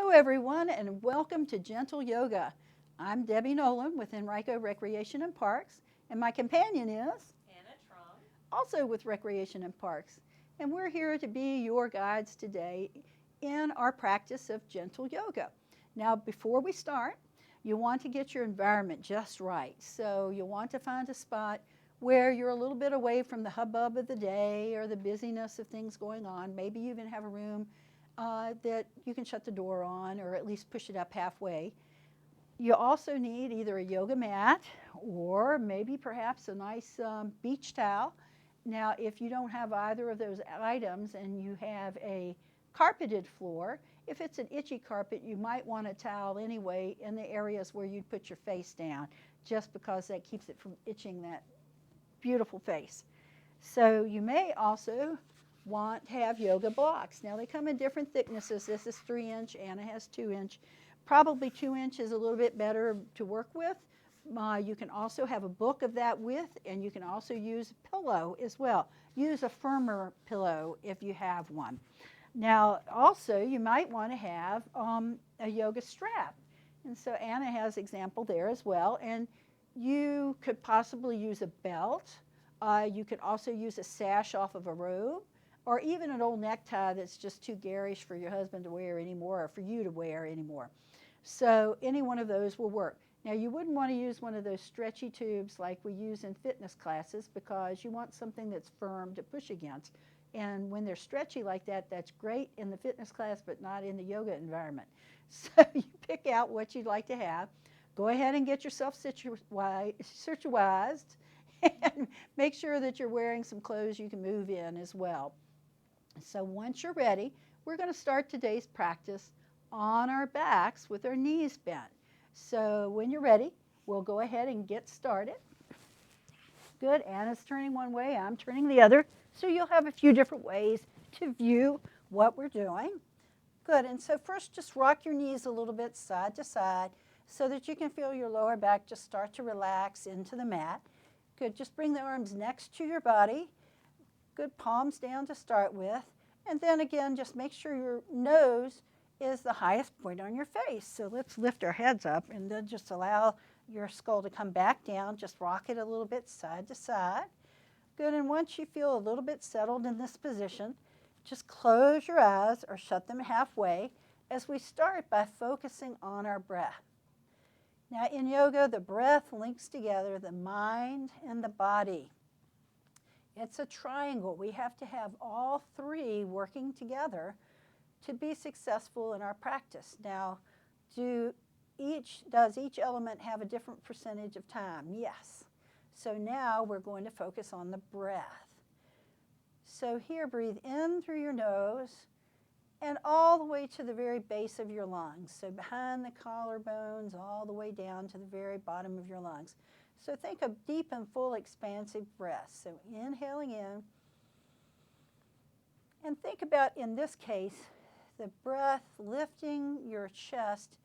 Hello, everyone, and welcome to Gentle Yoga. I'm Debbie Nolan with Enrico Recreation and Parks, and my companion is Anna Trump. also with Recreation and Parks. And we're here to be your guides today in our practice of gentle yoga. Now, before we start, you want to get your environment just right. So you'll want to find a spot where you're a little bit away from the hubbub of the day or the busyness of things going on. Maybe you even have a room that you can shut the door on or at least push it up halfway. You also need either a yoga mat or maybe perhaps a nice beach towel. Now, if you don't have either of those items and you have a carpeted floor, if it's an itchy carpet, you might want a towel anyway in the areas where you'd put your face down, just because that keeps it from itching that beautiful face. So you may also want to have yoga blocks. Now they come in different thicknesses. This is 3-inch, Anna has 2-inch. Probably 2-inch is a little bit better to work with. You can also have a book of that width, and you can also use a pillow as well. Use a firmer pillow if you have one. Now also you might want to have a yoga strap. And so Anna has example there as well. And you could possibly use a belt. You could also use a sash off of a robe, or even an old necktie that's just too garish for your husband to wear anymore or for you to wear anymore. So any one of those will work. Now you wouldn't want to use one of those stretchy tubes like we use in fitness classes, because you want something that's firm to push against. And when they're stretchy like that, that's great in the fitness class, but not in the yoga environment. So you pick out what you'd like to have. Go ahead and get yourself situated and make sure that you're wearing some clothes you can move in as well. So once you're ready, we're going to start today's practice on our backs with our knees bent. So when you're ready, we'll go ahead and get started. Good. Anna's turning one way, I'm turning the other. So you'll have a few different ways to view what we're doing. Good. And so first, just rock your knees a little bit side to side so that you can feel your lower back just start to relax into the mat. Good. Just bring the arms next to your body. Good, palms down to start with. And then again, just make sure your nose is the highest point on your face. So let's lift our heads up and then just allow your skull to come back down. Just rock it a little bit side to side. Good, and once you feel a little bit settled in this position, just close your eyes or shut them halfway as we start by focusing on our breath. Now in yoga, the breath links together the mind and the body. It's a triangle. We have to have all three working together to be successful in our practice. Now, does each element have a different percentage of time? Yes. So now we're going to focus on the breath. So here, breathe in through your nose and all the way to the very base of your lungs. So behind the collarbones, all the way down to the very bottom of your lungs. So think of deep and full expansive breaths. So inhaling in. And think about, in this case, the breath lifting your chest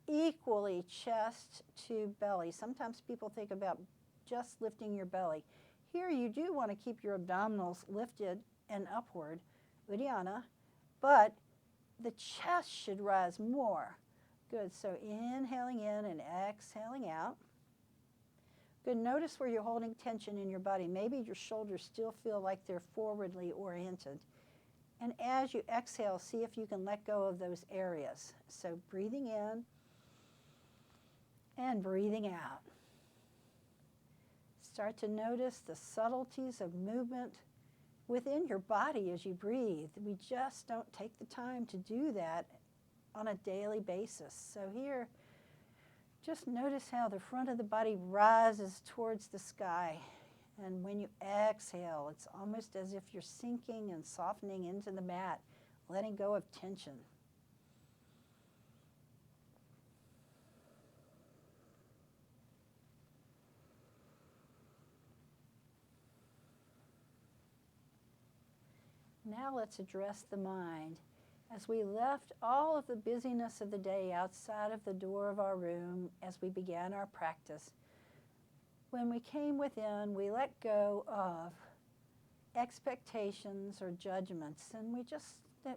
equally, chest to belly. Sometimes people think about just lifting your belly. Here you do want to keep your abdominals lifted and upward, Uddiyana, but the chest should rise more. Good. So inhaling in and exhaling out. Good. Notice where you're holding tension in your body. Maybe your shoulders still feel like they're forwardly oriented. And as you exhale, see if you can let go of those areas. So breathing in and breathing out. Start to notice the subtleties of movement within your body as you breathe. We just don't take the time to do that on a daily basis. So here, just notice how the front of the body rises towards the sky. And when you exhale, it's almost as if you're sinking and softening into the mat, letting go of tension. Now let's address the mind. As we left all of the busyness of the day outside of the door of our room as we began our practice, when we came within, we let go of expectations or judgments, and we just,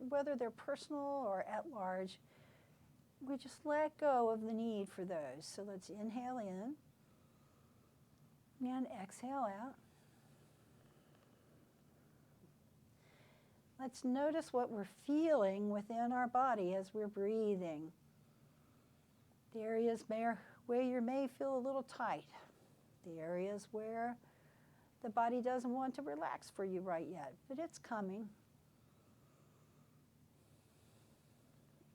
whether they're personal or at large, We just let go of the need for those. So let's inhale in and exhale out. Let's notice what we're feeling within our body as we're breathing. The areas where you may feel a little tight. The areas where the body doesn't want to relax for you right yet, but it's coming.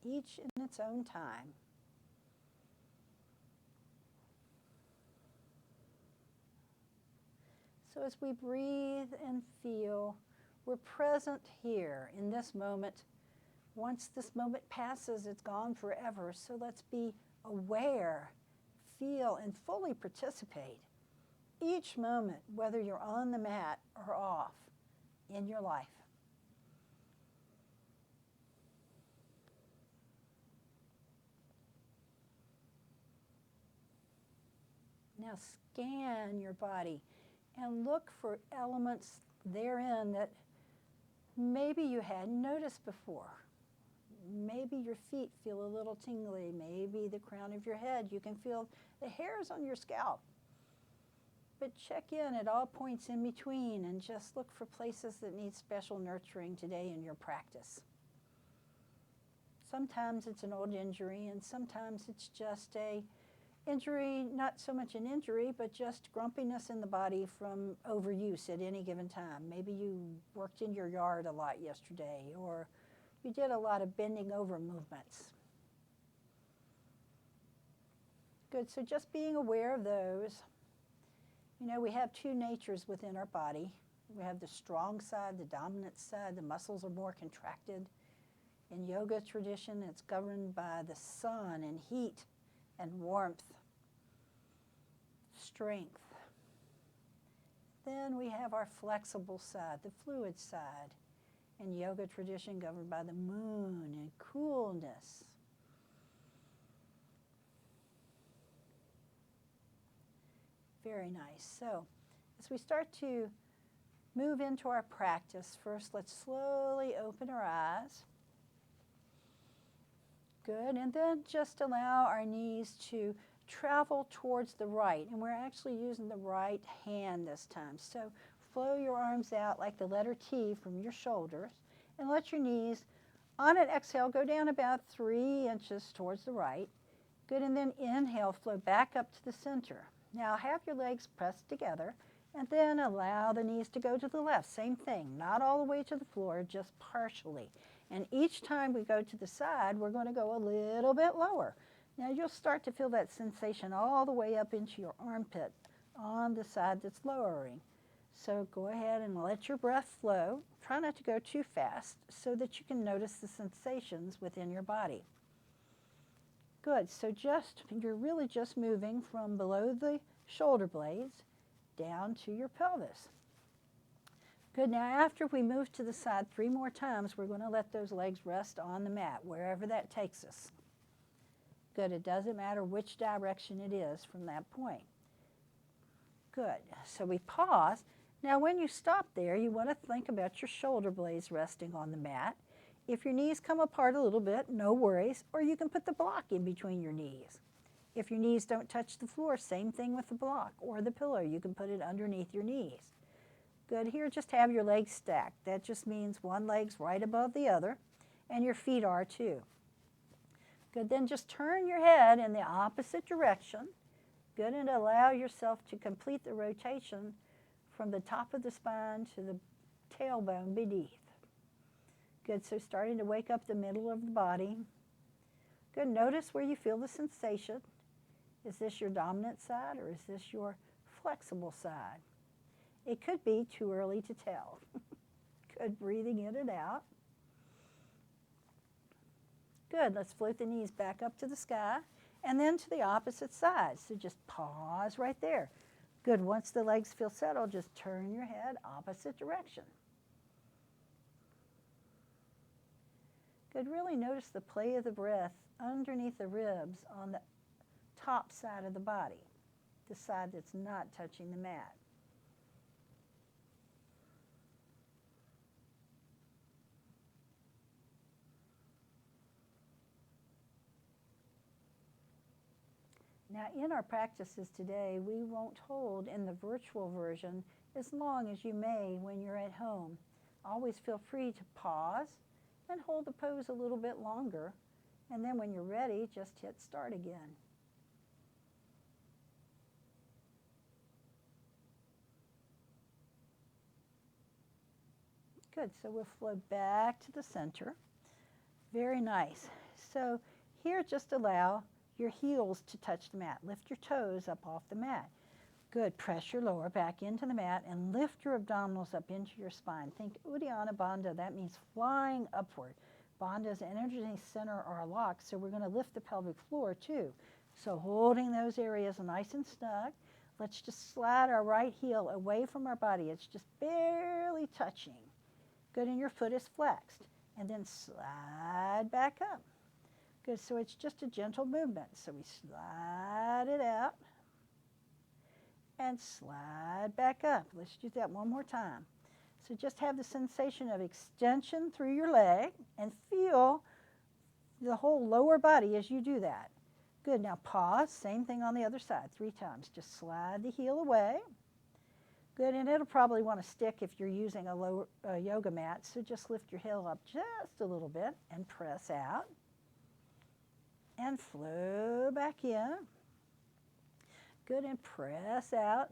Each in its own time. So as we breathe and feel, we're present here in this moment. Once this moment passes, it's gone forever. So let's be aware, feel, and fully participate each moment, whether you're on the mat or off in your life. Now scan your body and look for elements therein that maybe you hadn't noticed before. Maybe your feet feel a little tingly. Maybe the crown of your head, you can feel the hairs on your scalp. But check in at all points in between and just look for places that need special nurturing today in your practice. Sometimes it's an old injury, and sometimes it's just a injury, not so much an injury, but just grumpiness in the body from overuse at any given time. Maybe you worked in your yard a lot yesterday, or you did a lot of bending over movements. Good, so just being aware of those. You know, we have two natures within our body. We have the strong side, the dominant side. The muscles are more contracted. In yoga tradition, it's governed by the sun and heat and warmth, strength. Then we have our flexible side, the fluid side. In yoga tradition, governed by the moon and coolness. Very nice. So as we start to move into our practice, first let's slowly open our eyes. Good, and then just allow our knees to travel towards the right. And we're actually using the right hand this time. So flow your arms out like the letter T from your shoulders and let your knees, on an exhale, go down about 3 inches towards the right. Good, and then inhale, flow back up to the center. Now have your legs pressed together and then allow the knees to go to the left. Same thing, not all the way to the floor, just partially. And each time we go to the side, we're going to go a little bit lower. Now you'll start to feel that sensation all the way up into your armpit on the side that's lowering. So go ahead and let your breath flow. Try not to go too fast so that you can notice the sensations within your body. Good, so you're really just moving from below the shoulder blades down to your pelvis. Good, now after we move to the side 3 more times, we're going to let those legs rest on the mat, wherever that takes us. Good, it doesn't matter which direction it is from that point. Good, so we pause. Now when you stop there, you want to think about your shoulder blades resting on the mat. If your knees come apart a little bit, no worries, or you can put the block in between your knees. If your knees don't touch the floor, same thing with the block or the pillow. You can put it underneath your knees. Good, here just have your legs stacked. That just means one leg's right above the other, and your feet are too. Good, then just turn your head in the opposite direction. Good, and allow yourself to complete the rotation from the top of the spine to the tailbone beneath. Good, so starting to wake up the middle of the body. Good, notice where you feel the sensation. Is this your dominant side or is this your flexible side? It could be too early to tell. Good, breathing in and out. Good, let's float the knees back up to the sky and then to the opposite side. So just pause right there. Good, once the legs feel settled, just turn your head opposite direction. Good, really notice the play of the breath underneath the ribs on the top side of the body, the side that's not touching the mat. Now, in our practices today, we won't hold in the virtual version as long as you may when you're at home. Always feel free to pause and hold the pose a little bit longer. And then when you're ready, just hit start again. Good, so we'll flow back to the center. Very nice. So here, just allow your heels to touch the mat. Lift your toes up off the mat. Good, press your lower back into the mat and lift your abdominals up into your spine. Think Uddiyana Bandha, that means flying upward. Bandha is energy center or a lock, so we're going to lift the pelvic floor too. So holding those areas nice and snug. Let's just slide our right heel away from our body. It's just barely touching. Good, and your foot is flexed. And then slide back up. Good, so it's just a gentle movement. So we slide it out and slide back up. Let's do that one more time. So just have the sensation of extension through your leg and feel the whole lower body as you do that. Good, now pause, same thing on the other side, 3 times. Just slide the heel away. Good, and it'll probably want to stick if you're using a yoga mat, so just lift your heel up just a little bit and press out. And flow back in. Good, and press out.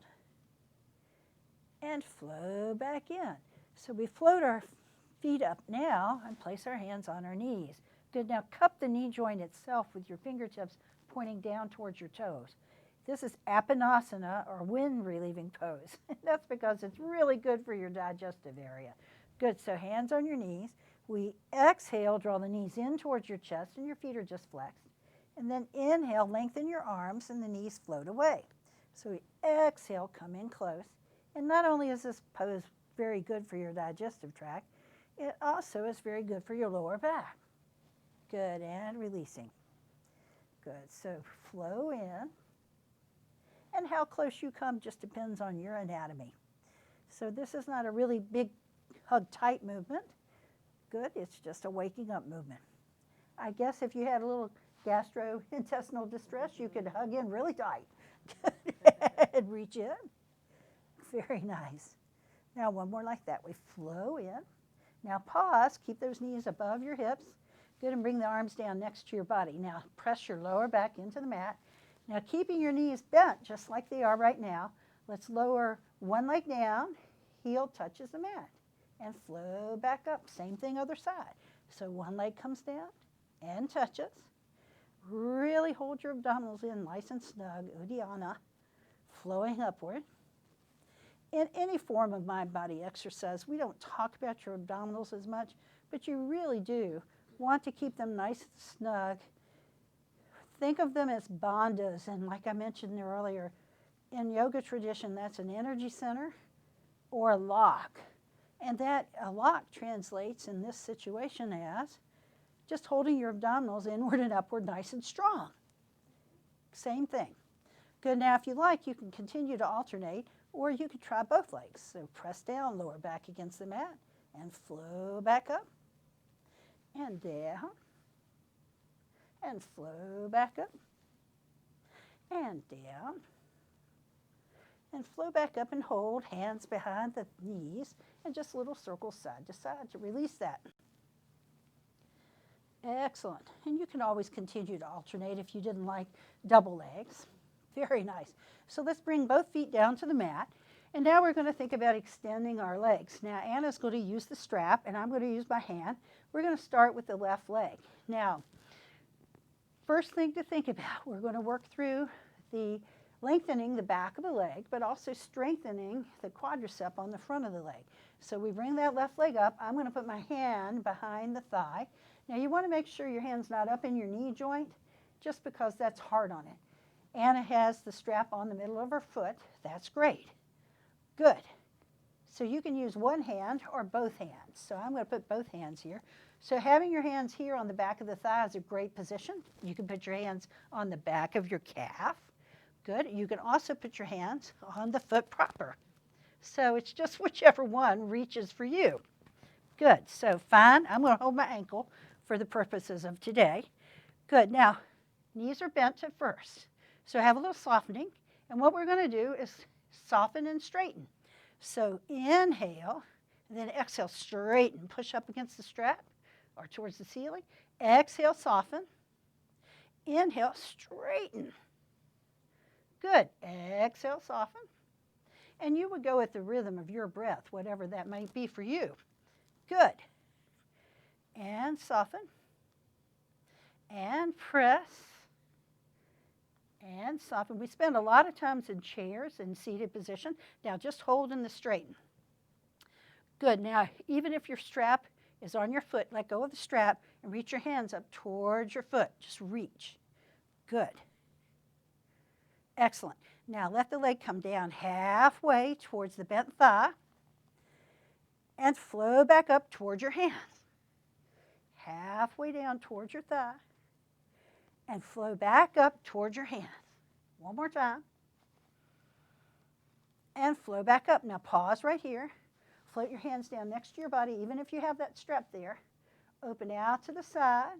And flow back in. So we float our feet up now and place our hands on our knees. Good, now cup the knee joint itself with your fingertips pointing down towards your toes. This is Apanasana, or wind relieving pose. That's because it's really good for your digestive area. Good, so hands on your knees. We exhale, draw the knees in towards your chest and your feet are just flexed. And then inhale, lengthen your arms and the knees float away. So we exhale, come in close. And not only is this pose very good for your digestive tract, it also is very good for your lower back. Good, and releasing. Good, so flow in. And how close you come just depends on your anatomy. So this is not a really big hug tight movement. Good, it's just a waking up movement. I guess if you had a little gastrointestinal distress, you could hug in really tight and reach in. Very nice. Now one more like that. We flow in. Now pause, keep those knees above your hips. Good, and bring the arms down next to your body. Now press your lower back into the mat. Now keeping your knees bent just like they are right now, let's lower one leg down, heel touches the mat, and flow back up. Same thing other side. So one leg comes down and touches. Really hold your abdominals in nice and snug, Uddiyana, flowing upward. In any form of mind body exercise, we don't talk about your abdominals as much, but you really do want to keep them nice and snug. Think of them as bandhas, and like I mentioned earlier, in yoga tradition, that's an energy center or a lock. And that a lock translates in this situation as just holding your abdominals inward and upward nice and strong. Same thing. Good, now if you like, you can continue to alternate, or you could try both legs. So press down, lower back against the mat, and flow back up, and down, and flow back up, and down, and flow back up and hold hands behind the knees, and just little circles side to side to release that. Excellent. And you can always continue to alternate if you didn't like double legs. Very nice. So let's bring both feet down to the mat. And now we're going to think about extending our legs. Now Anna's going to use the strap and I'm going to use my hand. We're going to start with the left leg. Now, first thing to think about, we're going to work through the lengthening the back of the leg, but also strengthening the quadricep on the front of the leg. So we bring that left leg up. I'm going to put my hand behind the thigh. Now you want to make sure your hand's not up in your knee joint, just because that's hard on it. Anna has the strap on the middle of her foot. That's great. Good. So you can use one hand or both hands. So I'm going to put both hands here. So having your hands here on the back of the thigh is a great position. You can put your hands on the back of your calf. Good. You can also put your hands on the foot proper. So it's just whichever one reaches for you. Good. So fine. I'm going to hold my ankle for the purposes of today. Good. Now, knees are bent at first. So have a little softening. And what we're going to do is soften and straighten. So inhale, and then exhale, straighten. Push up against the strap or towards the ceiling. Exhale, soften. Inhale, straighten. Good. Exhale, soften. And you would go with the rhythm of your breath, whatever that might be for you. Good. And soften. And press. And soften. We spend a lot of times in chairs in seated position. Now just hold in the straighten. Good. Now, even if your strap is on your foot, let go of the strap and reach your hands up towards your foot. Just reach. Good. Excellent. Now let the leg come down halfway towards the bent thigh and flow back up towards your hands. Halfway down towards your thigh and flow back up towards your hands. One more time. And flow back up. Now pause right here. Float your hands down next to your body, even if you have that strap there. Open out to the side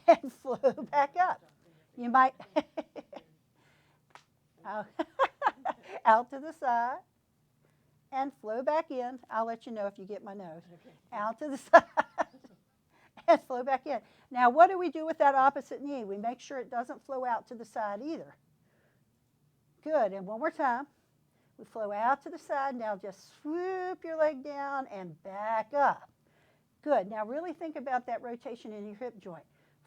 and flow back up. You might out to the side and flow back in. I'll let you know if you get my nose. Out to the side and flow back in. Now, what do we do with that opposite knee? We make sure it doesn't flow out to the side either. Good. And one more time. We flow out to the side. Now just swoop your leg down and back up. Good. Now really think about that rotation in your hip joint.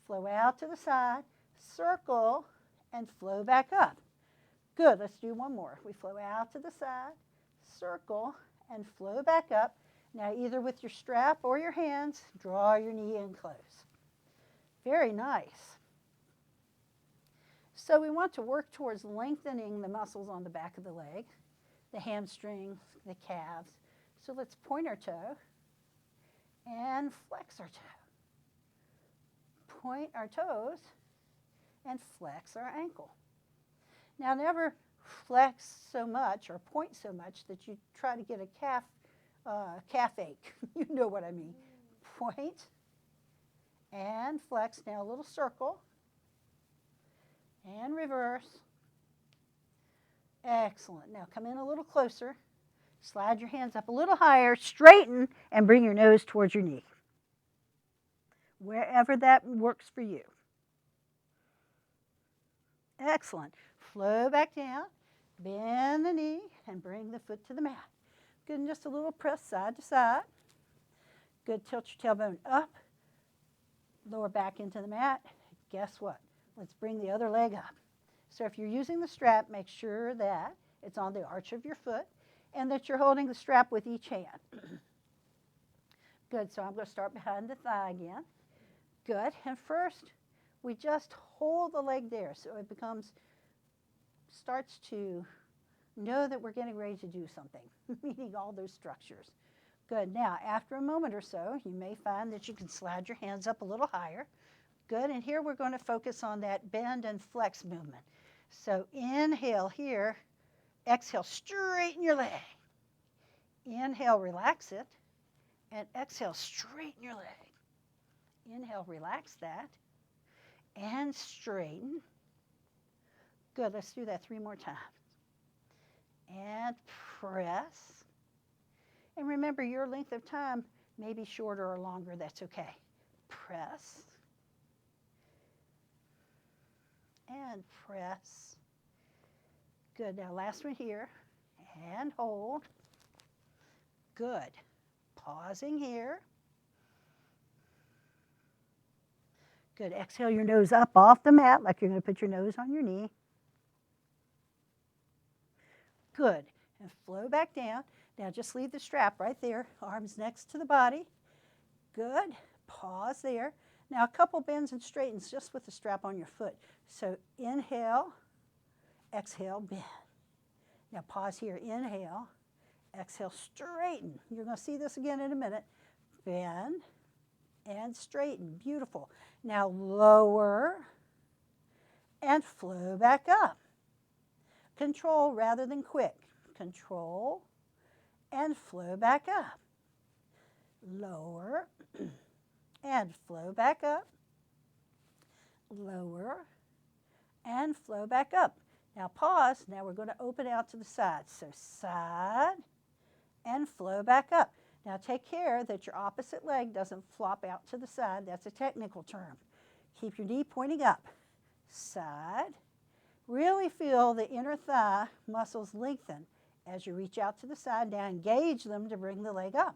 Flow out to the side, circle, and flow back up. Good. Let's do one more. We flow out to the side, circle, and flow back up. Now either with your strap or your hands, draw your knee in close. Very nice. So we want to work towards lengthening the muscles on the back of the leg, the hamstrings, the calves. So let's point our toe and flex our toe. Point our toes and flex our ankle. Now never flex so much or point so much that you try to get a calf ache. You know what I mean. Point and flex. Now a little circle and reverse. Excellent. Now come in a little closer. Slide your hands up a little higher, straighten, and bring your nose towards your knee. Wherever that works for you. Excellent. Flow back down, bend the knee, and bring the foot to the mat. Good, and just a little press side to side. Good, tilt your tailbone up, lower back into the mat. Guess what? Let's bring the other leg up. So if you're using the strap, make sure that it's on the arch of your foot and that you're holding the strap with each hand. Good, so I'm going to start behind the thigh again. Good, and first we just hold the leg there so it starts to know that we're getting ready to do something, meaning all those structures. Good, now after a moment or so, you may find that you can slide your hands up a little higher. Good, and here we're going to focus on that bend and flex movement. So inhale here, exhale, straighten your leg. Inhale, relax it, and exhale, straighten your leg. Inhale, relax that, and straighten. Good, let's do that 3 more times. And press. And remember, your length of time may be shorter or longer, that's okay. Press. And press. Good, now last one here. And hold. Good. Pausing here. Good, exhale your nose up off the mat like you're going to put your nose on your knee. Good, and flow back down. Now just leave the strap right there, arms next to the body. Good, pause there. Now a couple bends and straightens just with the strap on your foot. So inhale, exhale, bend. Now pause here, inhale, exhale, straighten. You're going to see this again in a minute. Bend and straighten, beautiful. Now lower and flow back up. Control rather than quick. Control and flow back up. Lower and flow back up. Lower and flow back up. Now pause. Now we're going to open out to the side. So side and flow back up. Now take care that your opposite leg doesn't flop out to the side. That's a technical term. Keep your knee pointing up. Side. Really feel the inner thigh muscles lengthen as you reach out to the side. Now engage them to bring the leg up.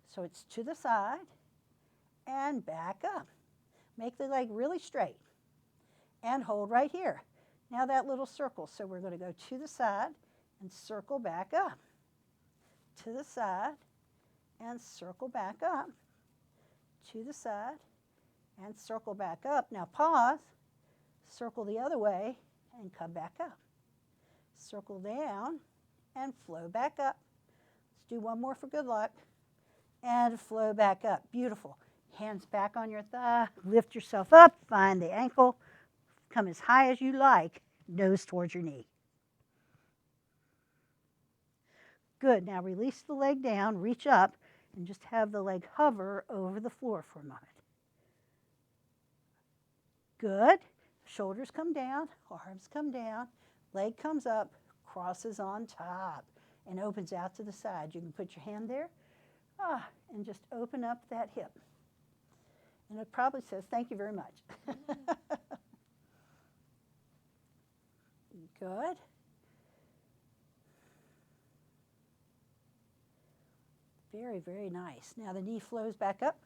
So it's to the side and back up. Make the leg really straight and hold right here. Now that little circle. So we're going to go to the side and circle back up. To the side and circle back up. To the side and circle back up. Now pause. Circle the other way and come back up. Circle down and flow back up. Let's do one more for good luck. And flow back up. Beautiful. Hands back on your thigh. Lift yourself up. Find the ankle. Come as high as you like. Nose towards your knee. Good. Now release the leg down. Reach up and just have the leg hover over the floor for a moment. Good. Shoulders come down. Arms come down. Leg comes up. Crosses on top and opens out to the side. You can put your hand there. And just open up that hip. And it probably says, thank you very much. Good. Very, very nice. Now the knee flows back up.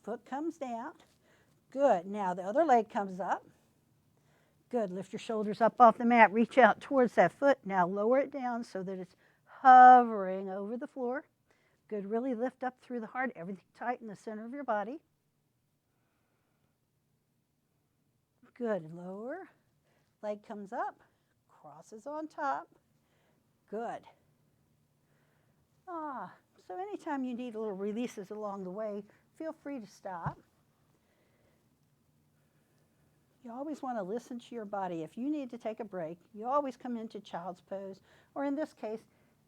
Foot comes down. Good. Now the other leg comes up. Good. Lift your shoulders up off the mat. Reach out towards that foot. Now lower it down so that it's hovering over the floor. Good. Really lift up through the heart. Everything tight in the center of your body. Good. Lower. Leg comes up. Crosses on top. Good. So anytime you need little releases along the way, feel free to stop. You always want to listen to your body. If you need to take a break, you always come into child's pose, or in this case,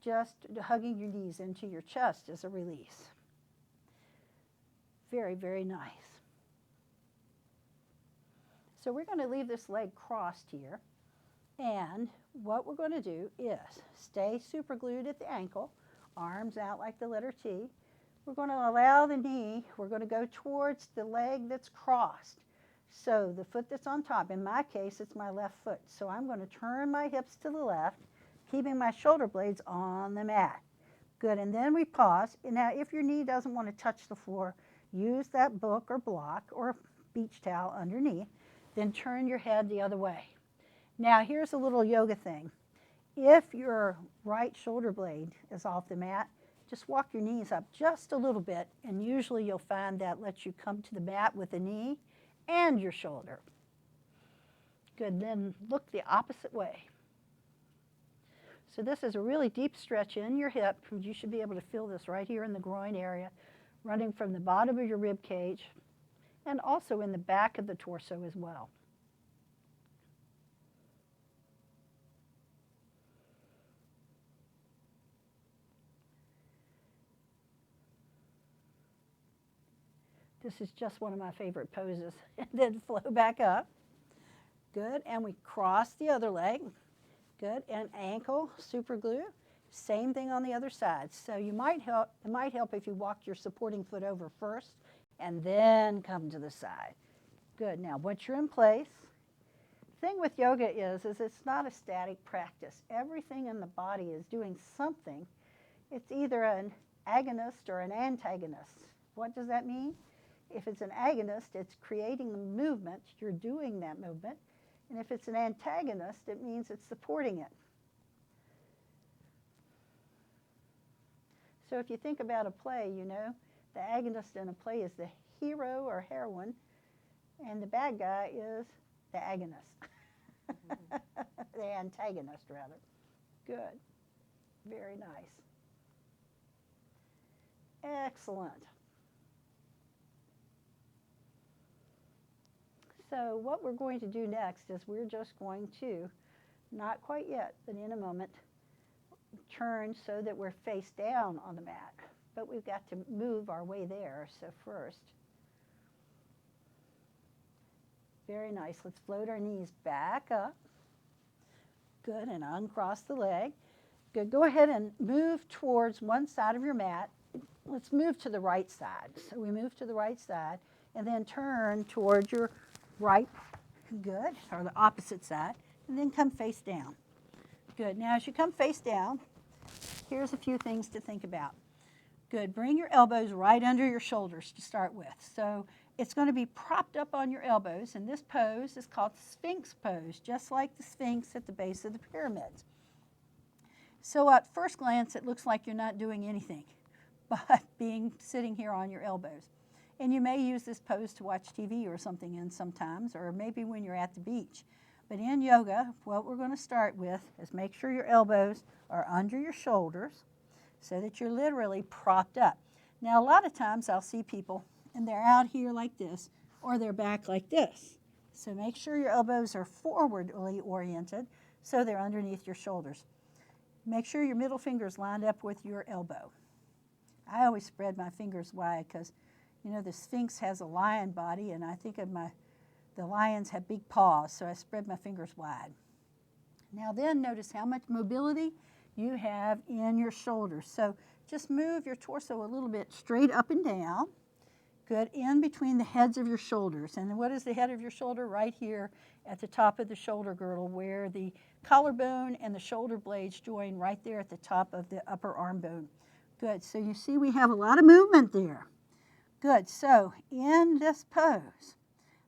just hugging your knees into your chest as a release. Very, very nice. So we're going to leave this leg crossed here. And what we're going to do is stay super glued at the ankle, arms out like the letter T. We're going to allow the knee, we're going to go towards the leg that's crossed. So the foot that's on top, in my case, it's my left foot. So I'm going to turn my hips to the left, keeping my shoulder blades on the mat. Good, and then we pause. And now if your knee doesn't want to touch the floor, use that book or block or beach towel underneath, then turn your head the other way. Now here's a little yoga thing. If your right shoulder blade is off the mat, just walk your knees up just a little bit, and usually you'll find that lets you come to the mat with the knee and your shoulder. Good, then look the opposite way. So this is a really deep stretch in your hip. You should be able to feel this right here in the groin area, running from the bottom of your rib cage and also in the back of the torso as well. This is just one of my favorite poses. And then flow back up. Good, and we cross the other leg. Good, and ankle, super glue. Same thing on the other side. So it might help if you walk your supporting foot over first and then come to the side. Good, now once you're in place, the thing with yoga is it's not a static practice. Everything in the body is doing something. It's either an agonist or an antagonist. What does that mean? If it's an agonist, it's creating the movement. You're doing that movement. And if it's an antagonist, it means it's supporting it. So if you think about a play, you know, the agonist in a play is the hero or heroine, and the bad guy is the agonist. The antagonist, rather. Good. Very nice. Excellent. So what we're going to do next is we're just going to, not quite yet, but in a moment, turn so that we're face down on the mat. But we've got to move our way there. So first, Very nice. Let's float our knees back up. Good, and uncross the leg. Good, go ahead and move towards one side of your mat. Let's move to the right side. So we move to the right side and then turn toward your right, good, or the opposite side, and then come face down. Good, now as you come face down, here's a few things to think about. Good, bring your elbows right under your shoulders to start with. So it's going to be propped up on your elbows, and this pose is called Sphinx pose, just like the Sphinx at the base of the pyramids. So at first glance, it looks like you're not doing anything but sitting here on your elbows. And you may use this pose to watch TV or something in sometimes, or maybe when you're at the beach. But in yoga, what we're going to start with is make sure your elbows are under your shoulders so that you're literally propped up. Now, a lot of times I'll see people and they're out here like this, or they're back like this. So make sure your elbows are forwardly oriented so they're underneath your shoulders. Make sure your middle finger's lined up with your elbow. I always spread my fingers wide because, you know, the Sphinx has a lion body, and I think of the lions have big paws, so I spread my fingers wide. Now then, notice how much mobility you have in your shoulders. So just move your torso a little bit straight up and down. Good, in between the heads of your shoulders. And what is the head of your shoulder? Right here at the top of the shoulder girdle, where the collarbone and the shoulder blades join right there at the top of the upper arm bone. Good, so you see we have a lot of movement there. Good, so in this pose,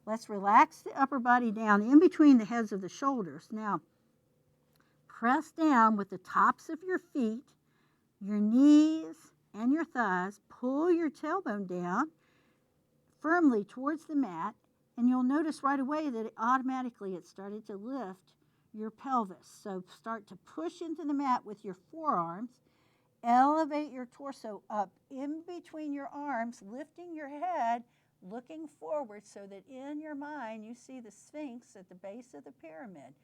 let's relax the upper body down in between the heads of the shoulders. Now, press down with the tops of your feet, your knees, and your thighs. Pull your tailbone down firmly towards the mat, and you'll notice right away that it started to lift your pelvis. So start to push into the mat with your forearms. Elevate your torso up in between your arms, lifting your head, looking forward so that in your mind you see the Sphinx at the base of the pyramid.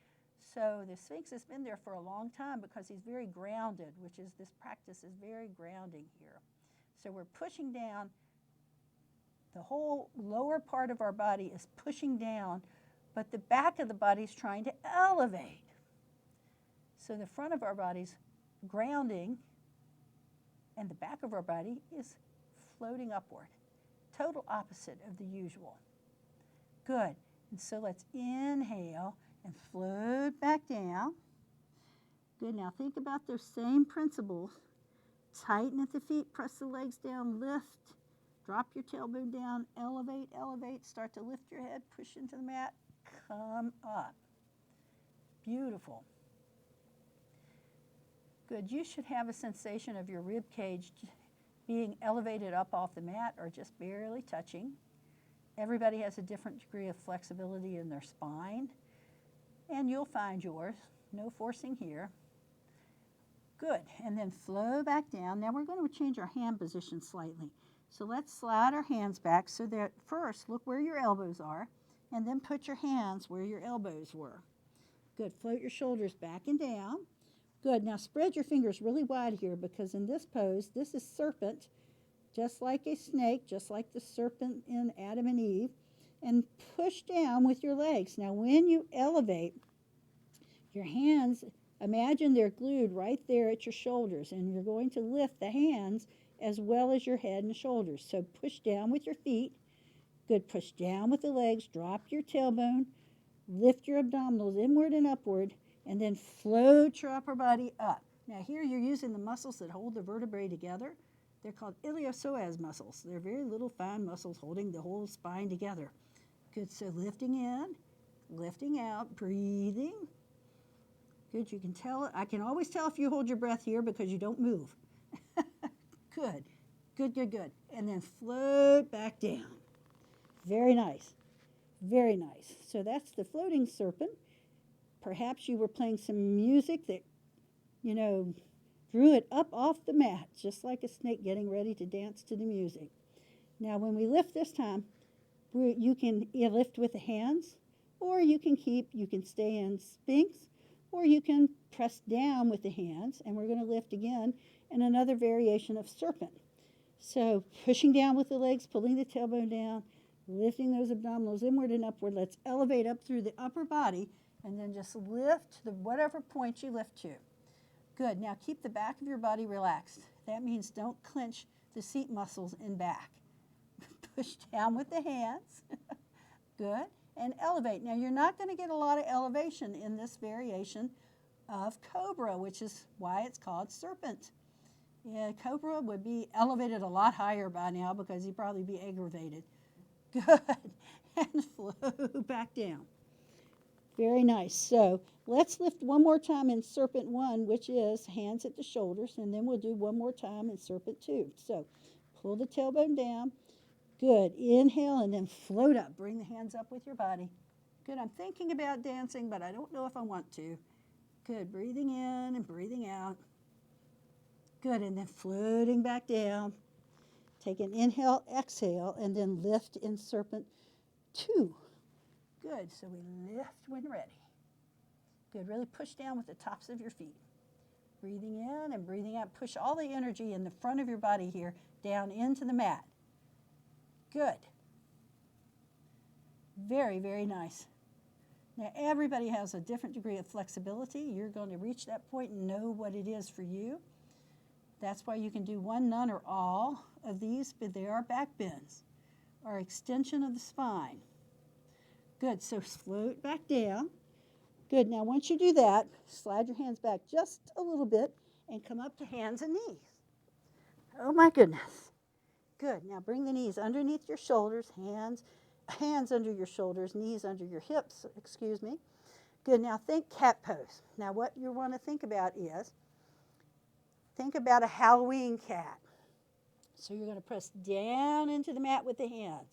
So the Sphinx has been there for a long time because he's very grounded, which is this practice is very grounding here. So we're pushing down. The whole lower part of our body is pushing down, but the back of the body is trying to elevate. So the front of our body's grounding, and the back of our body is floating upward. Total opposite of the usual. Good. And so let's inhale and float back down. Good. Now think about those same principles. Tighten at the feet, press the legs down, lift. Drop your tailbone down, elevate, elevate, start to lift your head, push into the mat, come up. Beautiful. Good, you should have a sensation of your rib cage being elevated up off the mat or just barely touching. Everybody has a different degree of flexibility in their spine, and you'll find yours. No forcing here. Good, and then flow back down. Now we're going to change our hand position slightly. So let's slide our hands back so that first look where your elbows are, and then put your hands where your elbows were. Good, float your shoulders back and down. Good, now spread your fingers really wide here because in this pose, this is serpent, just like a snake, just like the serpent in Adam and Eve, and push down with your legs. Now when you elevate, your hands, imagine they're glued right there at your shoulders, and you're going to lift the hands as well as your head and shoulders. So push down with your feet. Good, push down with the legs, drop your tailbone, lift your abdominals inward and upward, and then float your upper body up. Now here you're using the muscles that hold the vertebrae together. They're called iliopsoas muscles. They're very little fine muscles holding the whole spine together. Good, so lifting in, lifting out, breathing. Good, you can tell, I can always tell if you hold your breath here because you don't move. Good, good, good, good. And then float back down. Very nice, very nice. So that's the floating serpent. Perhaps you were playing some music that, you know, drew it up off the mat, just like a snake getting ready to dance to the music. Now when we lift this time, you can lift with the hands, or you can stay in Sphinx, or you can press down with the hands, and we're going to lift again in another variation of serpent. So pushing down with the legs, pulling the tailbone down, Lifting those abdominals inward and upward. Let's elevate up through the upper body and then just lift to whatever point you lift to. Good. Now keep the back of your body relaxed. That means don't clench the seat muscles in back. Push down with the hands. Good. And elevate. Now you're not going to get a lot of elevation in this variation of cobra, which is why it's called serpent. Yeah, cobra would be elevated a lot higher by now because he'd probably be aggravated. Good. And flow back down. Very nice. So let's lift one more time in serpent 1, which is hands at the shoulders, and then we'll do one more time in serpent 2. So pull the tailbone down. Good. Inhale and then float up. Bring the hands up with your body. Good. I'm thinking about dancing, but I don't know if I want to. Good. Breathing in and breathing out. Good. And then floating back down. Take an inhale, exhale, and then lift in serpent 2. Good. So we lift when ready. Good. Really push down with the tops of your feet. Breathing in and breathing out. Push all the energy in the front of your body here down into the mat. Good. Very, very nice. Now everybody has a different degree of flexibility. You're going to reach that point and know what it is for you. That's why you can do one, none, or all of these, but they are back bends or extension of the spine. Good. So float back down. Good. Now once you do that, slide your hands back just a little bit and come up to hands and knees. Oh my goodness. Good. Now bring the knees underneath your shoulders, hands under your shoulders, knees under your hips, excuse me. Good. Now think cat pose. Now what you want to think about is, think about a Halloween cat. So you're going to press down into the mat with the hands.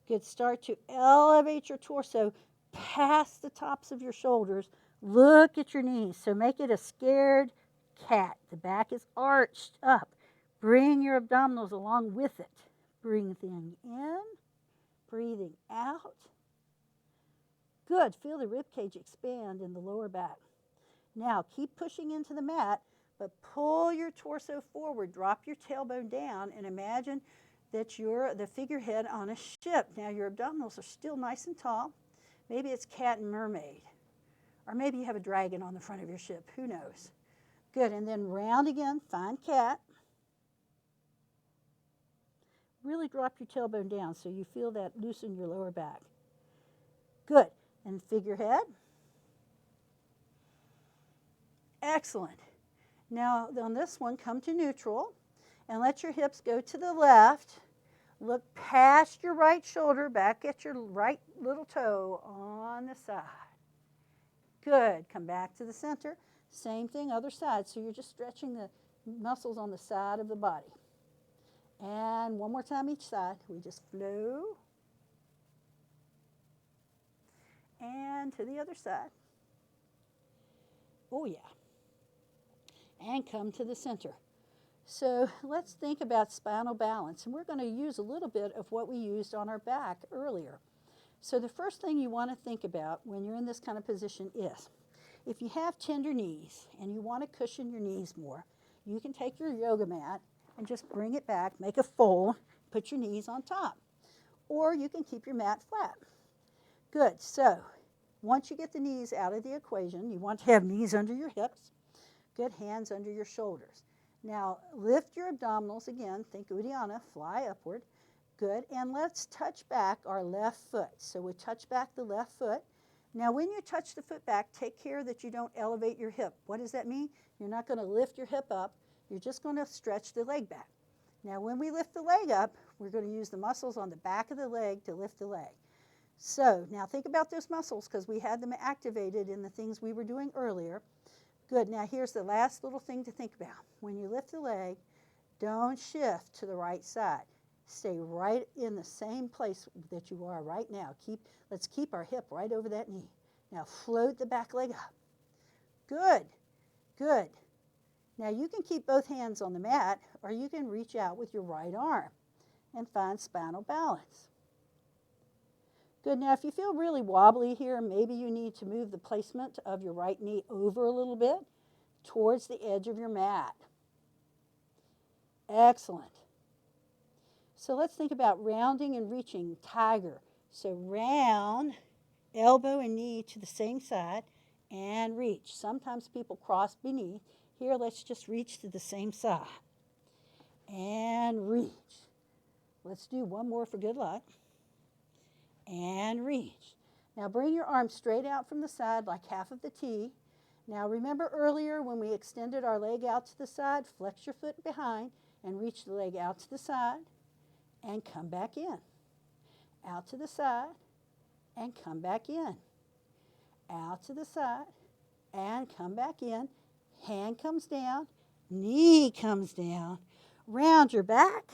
Good. Start to elevate your torso past the tops of your shoulders. Look at your knees. So make it a scared cat. The back is arched up. Bring your abdominals along with it. Breathing in, breathing out. Good. Feel the rib cage expand in the lower back. Now keep pushing into the mat, but pull your torso forward. Drop your tailbone down and imagine that you're the figurehead on a ship. Now your abdominals are still nice and tall. Maybe it's cat and mermaid. Or maybe you have a dragon on the front of your ship. Who knows? Good. And then round again. Find cat. Really drop your tailbone down so you feel that loosen your lower back. Good. And figurehead. Excellent. Now on this one, come to neutral and let your hips go to the left. Look past your right shoulder, back at your right little toe on the side. Good. Come back to the center. Same thing, other side. So you're just stretching the muscles on the side of the body. And one more time each side. We just flow. And to the other side. Oh, yeah. And come to the center. So let's think about spinal balance. And we're going to use a little bit of what we used on our back earlier. So the first thing you want to think about when you're in this kind of position is, if you have tender knees and you want to cushion your knees more, you can take your yoga mat and just bring it back, make a fold, put your knees on top. Or you can keep your mat flat. Good. So once you get the knees out of the equation, you want to have knees under your hips. Good. Hands under your shoulders. Now lift your abdominals again. Think Uddiyana, fly upward. Good. And let's touch back our left foot. So we touch back the left foot. Now when you touch the foot back, take care that you don't elevate your hip. What does that mean? You're not going to lift your hip up. You're just going to stretch the leg back. Now when we lift the leg up, we're going to use the muscles on the back of the leg to lift the leg. So now think about those muscles because we had them activated in the things we were doing earlier. Good. Now here's the last little thing to think about. When you lift the leg, don't shift to the right side. Stay right in the same place that you are right now. Let's keep our hip right over that knee. Now float the back leg up. Good. Good. Now you can keep both hands on the mat or you can reach out with your right arm and find spinal balance. Good. Now if you feel really wobbly here, maybe you need to move the placement of your right knee over a little bit towards the edge of your mat. Excellent. So let's think about rounding and reaching, tiger. So round, elbow and knee to the same side, and reach. Sometimes people cross beneath. Here, let's just reach to the same side. And reach. Let's do one more for good luck. And reach. Now bring your arms straight out from the side like half of the T. Now remember earlier when we extended our leg out to the side, flex your foot behind and reach the leg out to the side and come back in. Out to the side and come back in. Out to the side and come back in. Hand comes down, knee comes down. Round your back.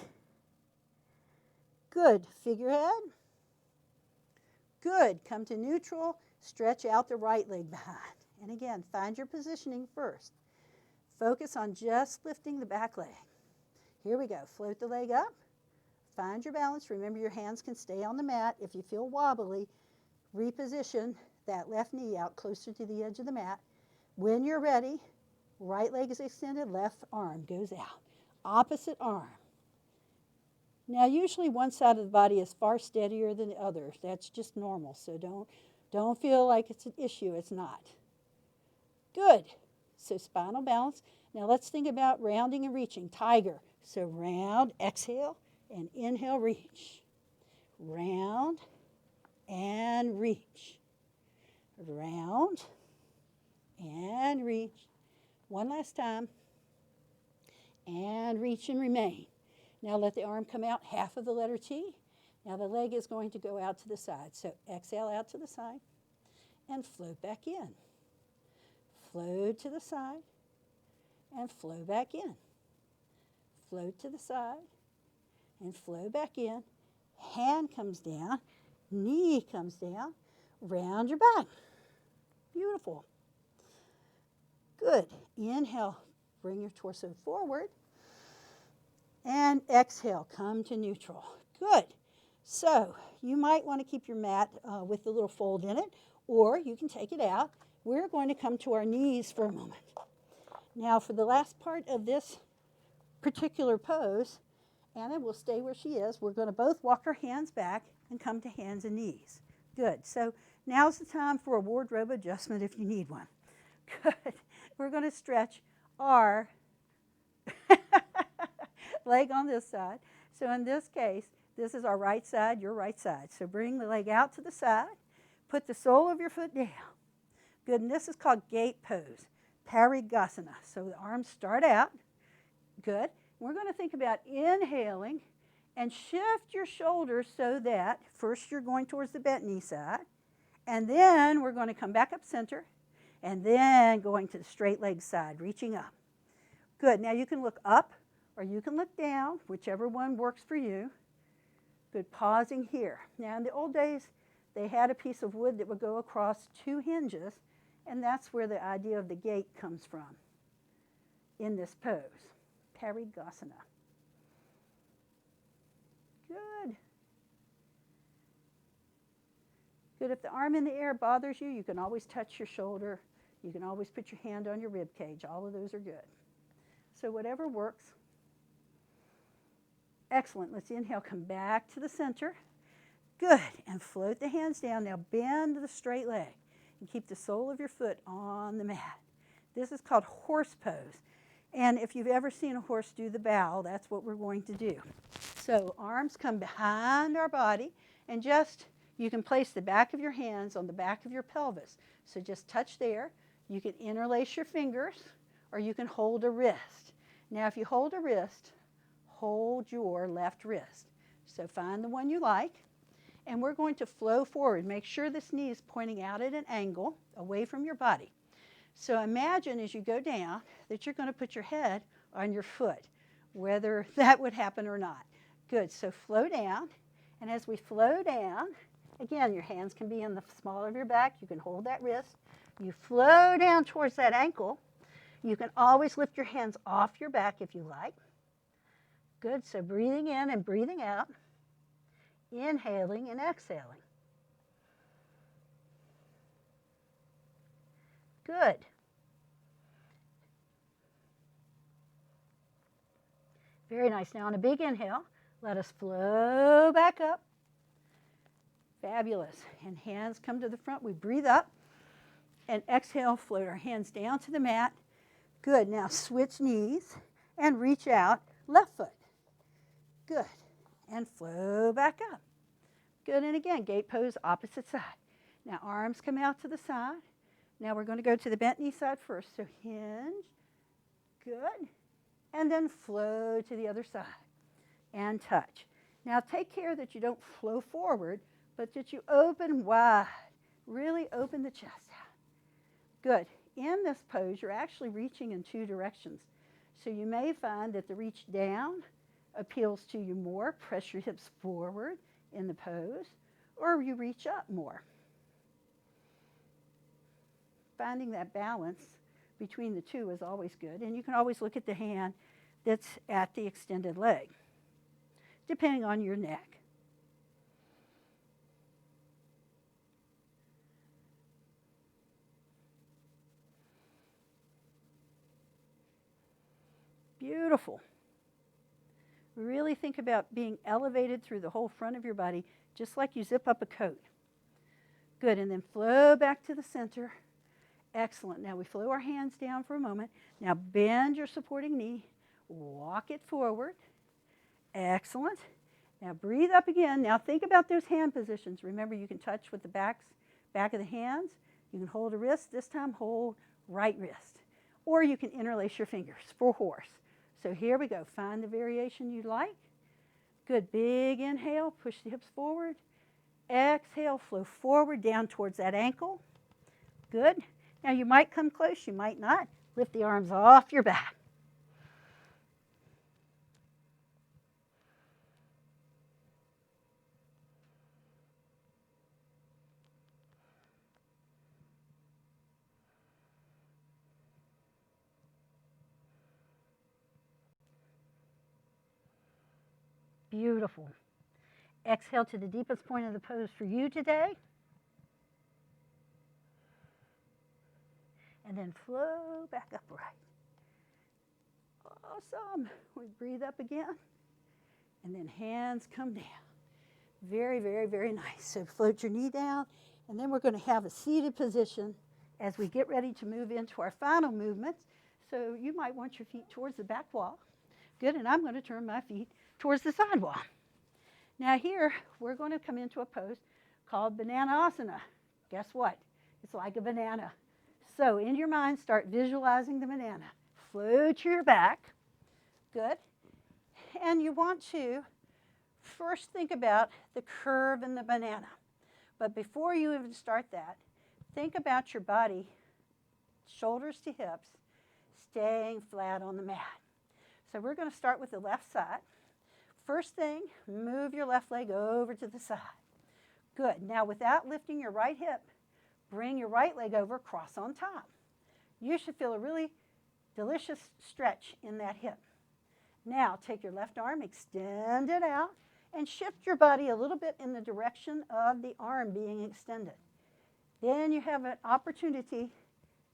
Good. Figurehead. Good. Come to neutral. Stretch out the right leg behind. And again, find your positioning first. Focus on just lifting the back leg. Here we go. Float the leg up. Find your balance. Remember, your hands can stay on the mat. If you feel wobbly, reposition that left knee out closer to the edge of the mat. When you're ready, right leg is extended, left arm goes out. Opposite arm. Now, usually one side of the body is far steadier than the other. That's just normal, so don't feel like it's an issue. It's not. Good. So spinal balance. Now let's think about rounding and reaching. Tiger. So round, exhale, and inhale, reach. Round and reach. Round and reach. One last time. And reach and remain. Now let the arm come out half of the letter T. Now the leg is going to go out to the side. So exhale out to the side and float back in. Float to the side and flow back in. Float to the side and flow back in. Hand comes down, knee comes down, round your back. Beautiful. Good. Inhale, bring your torso forward. And exhale, come to neutral. Good. So you might want to keep your mat with the little fold in it, or you can take it out. We're going to come to our knees for a moment. Now for the last part of this particular pose, Anna will stay where she is. We're going to both walk our hands back and come to hands and knees. Good. So now's the time for a wardrobe adjustment if you need one. Good. We're going to stretch our leg on this side. So in this case, this is our right side, your right side. So bring the leg out to the side. Put the sole of your foot down. Good. And this is called gate pose, Parigasana. So the arms start out. Good. We're going to think about inhaling and shift your shoulders so that first you're going towards the bent knee side, and then we're going to come back up center, and then going to the straight leg side, reaching up. Good. Now you can look up or you can look down, whichever one works for you. Good. Pausing here. Now in the old days, they had a piece of wood that would go across two hinges, and that's where the idea of the gate comes from in this pose. Parigasana. Good. Good. If the arm in the air bothers you, you can always touch your shoulder. You can always put your hand on your rib cage. All of those are good. So whatever works. Excellent. Let's inhale, come back to the center. Good. And float the hands down. Now bend the straight leg and keep the sole of your foot on the mat. This is called horse pose. And if you've ever seen a horse do the bow, that's what we're going to do. So arms come behind our body, and you can place the back of your hands on the back of your pelvis. So just touch there. You can interlace your fingers, or you can hold a wrist. Now if you hold a wrist, hold your left wrist. So find the one you like, and we're going to flow forward. Make sure this knee is pointing out at an angle away from your body. So imagine as you go down that you're going to put your head on your foot, whether that would happen or not. Good. So flow down, and as we flow down, again, your hands can be in the small of your back. You can hold that wrist. You flow down towards that ankle. You can always lift your hands off your back if you like. Good. So breathing in and breathing out, inhaling and exhaling. Good. Very nice. Now on a big inhale, Let us flow back up. Fabulous. And hands come to the front. We breathe up and exhale, float our hands down to the mat. Good. Now switch knees and reach out, left foot. Good. And flow back up. Good. And again, gate pose, opposite side. Now arms come out to the side. Now we're going to go to the bent knee side first. So hinge. Good. And then flow to the other side and touch. Now take care that you don't flow forward, but that you open wide. Really open the chest out. Good. In this pose, you're actually reaching in two directions. So you may find that the reach down appeals to you more. Press your hips forward in the pose, or you reach up more. Finding that balance between the two is always good. And you can always look at the hand that's at the extended leg, depending on your neck. Beautiful. Really think about being elevated through the whole front of your body, just like you zip up a coat. Good, and then flow back to the center. Excellent. Now we flow our hands down for a moment. Now bend your supporting knee. Walk it forward. Excellent. Now breathe up again. Now think about those hand positions. Remember, you can touch with the back of the hands. You can hold a wrist. This time hold right wrist. Or you can interlace your fingers for horse. So here we go. Find the variation you like. Good. Big inhale. Push the hips forward. Exhale. Flow forward down towards that ankle. Good. Now you might come close. You might not. Lift the arms off your back. Beautiful. Exhale to the deepest point of the pose for you today. And then flow back upright. Awesome. We breathe up again. And then hands come down. Very, very, very nice. So float your knee down. And then we're going to have a seated position as we get ready to move into our final movements. So you might want your feet towards the back wall. Good. And I'm going to turn my feet towards the side wall. Now here, we're going to come into a pose called Bananasana. Guess what? It's like a banana. So in your mind, start visualizing the banana. Float your back. Good. And you want to first think about the curve in the banana. But before you even start that, think about your body, shoulders to hips, staying flat on the mat. So we're going to start with the left side. First thing, move your left leg over to the side. Good. Now without lifting your right hip, bring your right leg over, cross on top. You should feel a really delicious stretch in that hip. Now take your left arm, extend it out, and shift your body a little bit in the direction of the arm being extended. Then you have an opportunity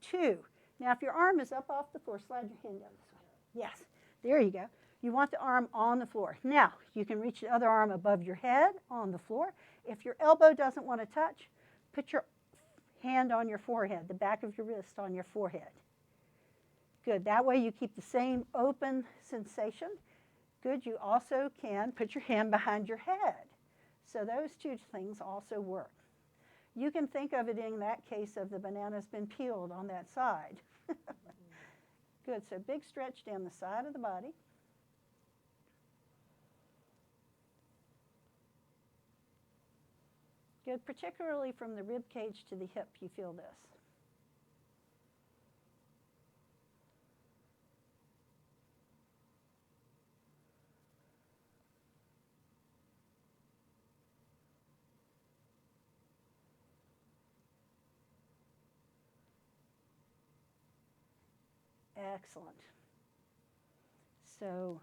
to, now if your arm is up off the floor, slide your hand down this way. Yes, there you go. You want the arm on the floor. Now, you can reach the other arm above your head on the floor. If your elbow doesn't want to touch, put your hand on your forehead, the back of your wrist on your forehead. Good. That way you keep the same open sensation. Good. You also can put your hand behind your head. So those two things also work. You can think of it in that case of the banana's been peeled on that side. Good. So big stretch down the side of the body. Good, particularly from the rib cage to the hip, you feel this. Excellent. So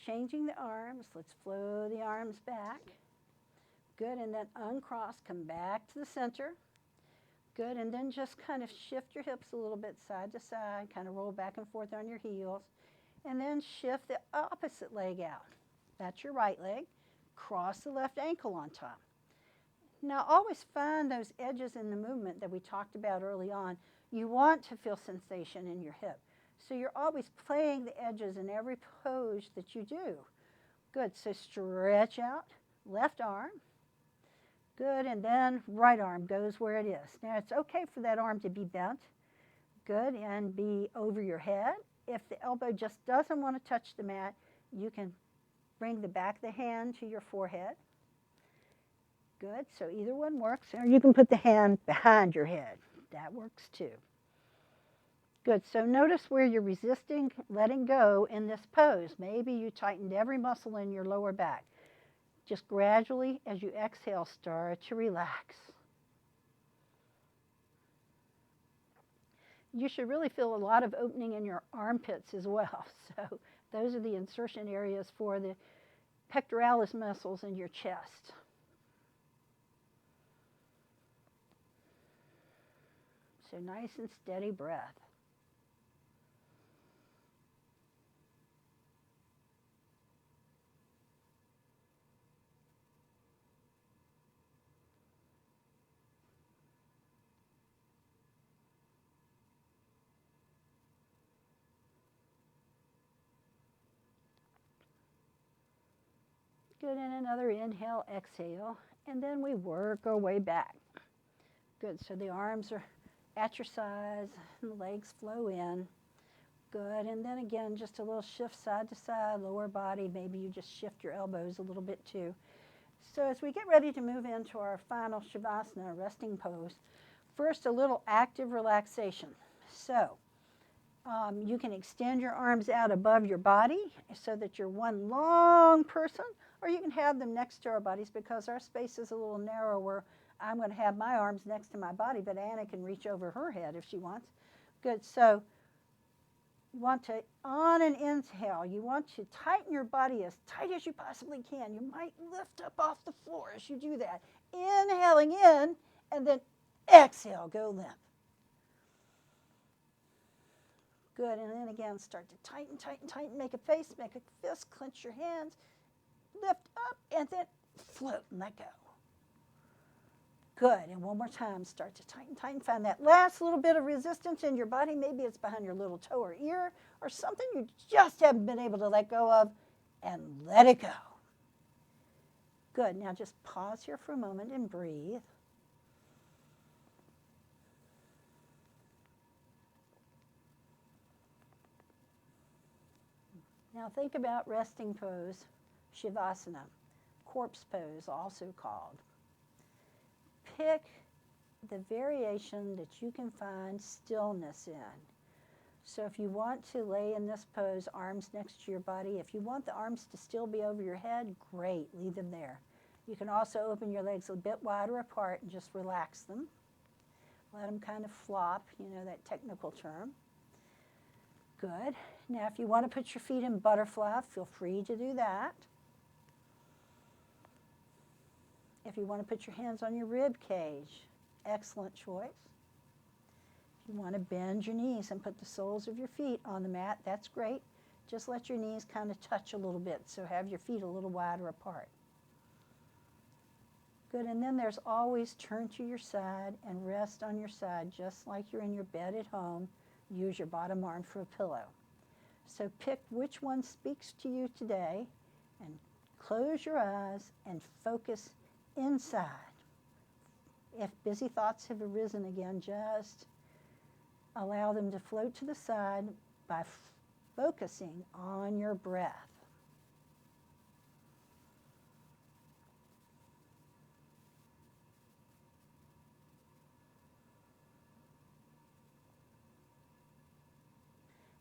changing the arms, let's flow the arms back. Good, and then uncross, come back to the center. Good, and then just kind of shift your hips a little bit side to side, kind of roll back and forth on your heels. And then shift the opposite leg out. That's your right leg. Cross the left ankle on top. Now always find those edges in the movement that we talked about early on. You want to feel sensation in your hip. So you're always playing the edges in every pose that you do. Good, so stretch out, left arm. Good, and then right arm goes where it is. Now it's okay for that arm to be bent. Good, and be over your head. If the elbow just doesn't want to touch the mat, you can bring the back of the hand to your forehead. Good, so either one works. Or you can put the hand behind your head. That works too. Good, so notice where you're resisting letting go in this pose. Maybe you tightened every muscle in your lower back. Just gradually, as you exhale, start to relax. You should really feel a lot of opening in your armpits as well. So those are the insertion areas for the pectoralis muscles in your chest. So nice and steady breath. Good, and another inhale, exhale, and then we work our way back. Good, so the arms are at your sides and the legs flow in. Good, and then again, just a little shift side to side, lower body. Maybe you just shift your elbows a little bit too. So as we get ready to move into our final Shavasana, resting pose, first a little active relaxation. So you can extend your arms out above your body so that you're one long person, or you can have them next to our bodies because our space is a little narrower. I'm going to have my arms next to my body, but Anna can reach over her head if she wants. Good, so you want to, on an inhale, you want to tighten your body as tight as you possibly can. You might lift up off the floor as you do that. Inhaling in, and then exhale, go limp. Good, and then again, start to tighten, tighten, tighten, make a face, make a fist, clench your hands, lift up, and then float and let go. Good, and one more time, start to tighten, tighten, find that last little bit of resistance in your body. Maybe it's behind your little toe or ear, or something you just haven't been able to let go of, and let it go. Good, now just pause here for a moment and breathe. Now think about resting pose, Shavasana, corpse pose also called. Pick the variation that you can find stillness in. So if you want to lay in this pose, arms next to your body, if you want the arms to still be over your head, great, leave them there. You can also open your legs a bit wider apart and just relax them. Let them kind of flop, you know, that technical term. Good. Now, if you want to put your feet in butterfly, feel free to do that. If you want to put your hands on your rib cage, excellent choice. If you want to bend your knees and put the soles of your feet on the mat, that's great. Just let your knees kind of touch a little bit, so have your feet a little wider apart. Good, and then there's always turn to your side and rest on your side, just like you're in your bed at home. Use your bottom arm for a pillow. So pick which one speaks to you today and close your eyes and focus inside. If busy thoughts have arisen again, just allow them to float to the side by focusing on your breath.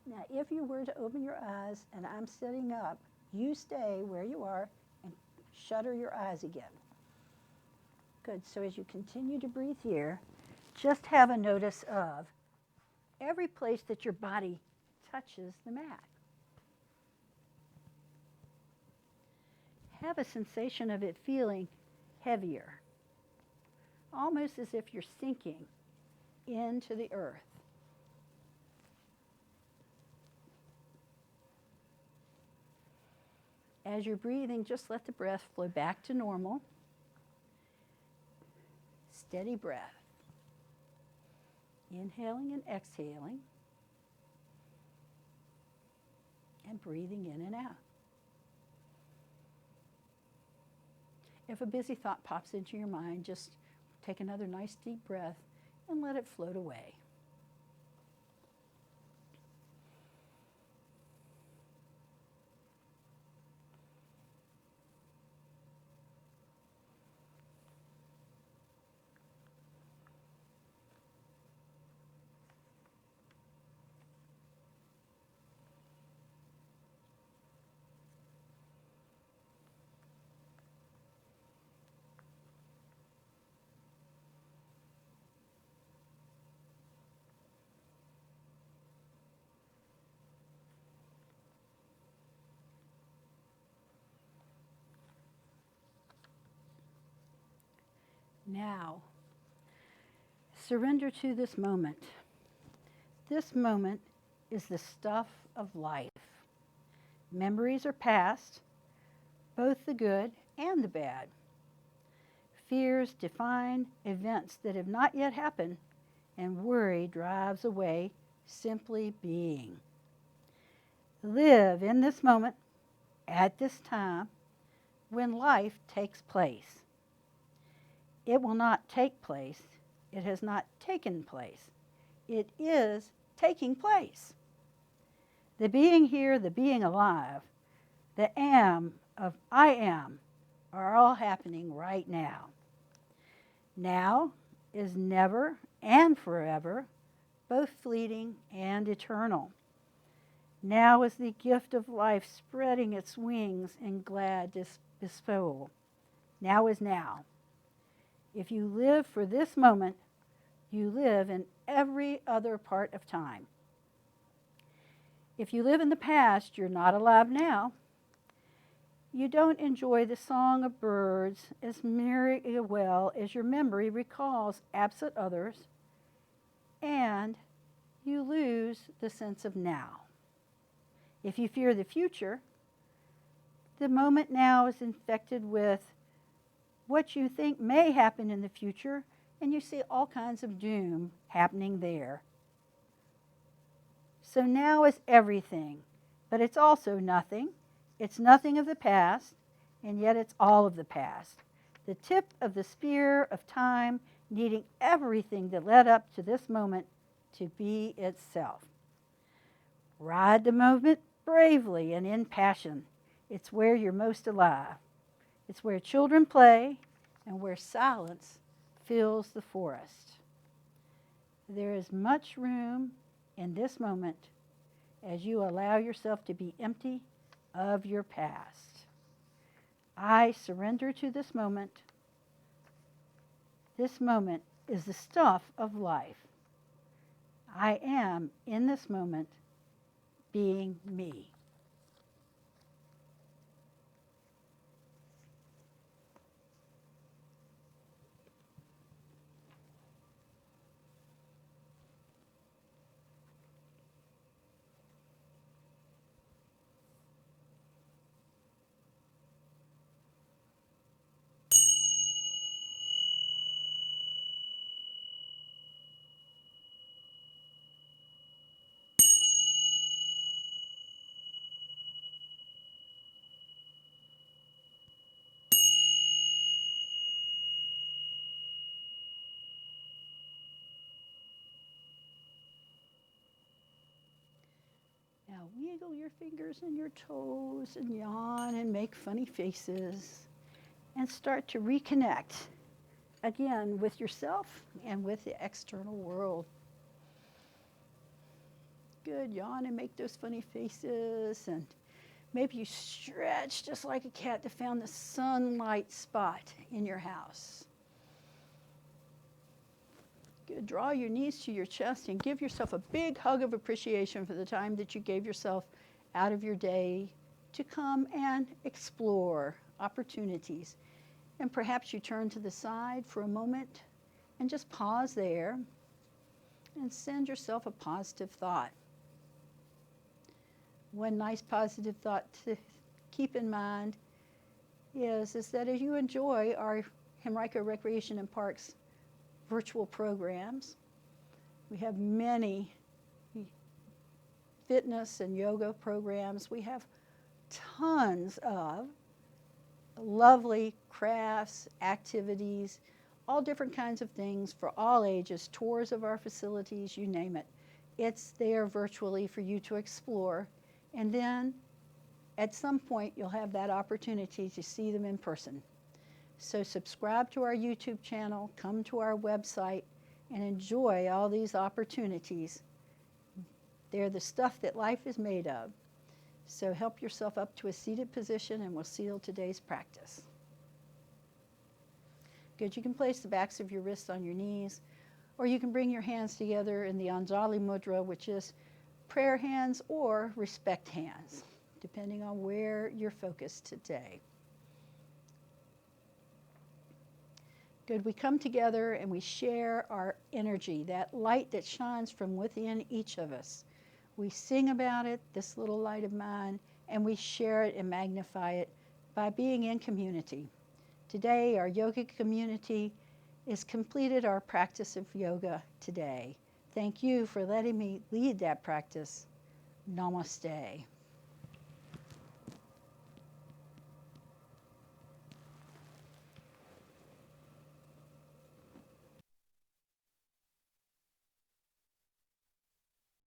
Now, if you were to open your eyes and I'm sitting up, you stay where you are and shutter your eyes again. Good, so as you continue to breathe here, just have a notice of every place that your body touches the mat. Have a sensation of it feeling heavier, almost as if you're sinking into the earth. As you're breathing, just let the breath flow back to normal. Steady breath. Inhaling and exhaling. And breathing in and out. If a busy thought pops into your mind, just take another nice deep breath and let it float away. Now, surrender to this moment. This moment is the stuff of life. Memories are past, both the good and the bad. Fears define events that have not yet happened, and worry drives away simply being. Live in this moment, at this time, when life takes place. It will not take place. It has not taken place. It is taking place. The being here, the being alive, the am of I am are all happening right now. Now is never and forever, both fleeting and eternal. Now is the gift of life spreading its wings in glad bestowal. Now is now. If you live for this moment, you live in every other part of time. If you live in the past, you're not alive now. You don't enjoy the song of birds as merry well as your memory recalls absent others, and you lose the sense of now. If you fear the future, the moment now is infected with what you think may happen in the future, and you see all kinds of doom happening there. So now is everything, but it's also nothing. It's nothing of the past, and yet it's all of the past. The tip of the spear of time needing everything that led up to this moment to be itself. Ride the moment bravely and in passion. It's where you're most alive. It's where children play and where silence fills the forest. There is much room in this moment as you allow yourself to be empty of your past. I surrender to this moment. This moment is the stuff of life. I am in this moment being me. Now wiggle your fingers and your toes and yawn and make funny faces and start to reconnect again with yourself and with the external world. Good, yawn and make those funny faces, and maybe you stretch just like a cat that found the sunlight spot in your house. Good, draw your knees to your chest and give yourself a big hug of appreciation for the time that you gave yourself out of your day to come and explore opportunities. And perhaps you turn to the side for a moment and just pause there and send yourself a positive thought. One nice positive thought to keep in mind is that as you enjoy our Henrico Recreation and Parks virtual programs, we have many fitness and yoga programs. We have tons of lovely crafts, activities, all different kinds of things for all ages, tours of our facilities, you name it. It's there virtually for you to explore. And then at some point, you'll have that opportunity to see them in person. So subscribe to our YouTube channel, come to our website, and enjoy all these opportunities. They're the stuff that life is made of. So help yourself up to a seated position, and we'll seal today's practice. Good. You can place the backs of your wrists on your knees, or you can bring your hands together in the Anjali Mudra, which is prayer hands or respect hands, depending on where you're focused today. Good. We come together and we share our energy, that light that shines from within each of us. We sing about it, this little light of mine, and we share it and magnify it by being in community. Today, our yoga community is completed our practice of yoga today. Thank you for letting me lead that practice. Namaste.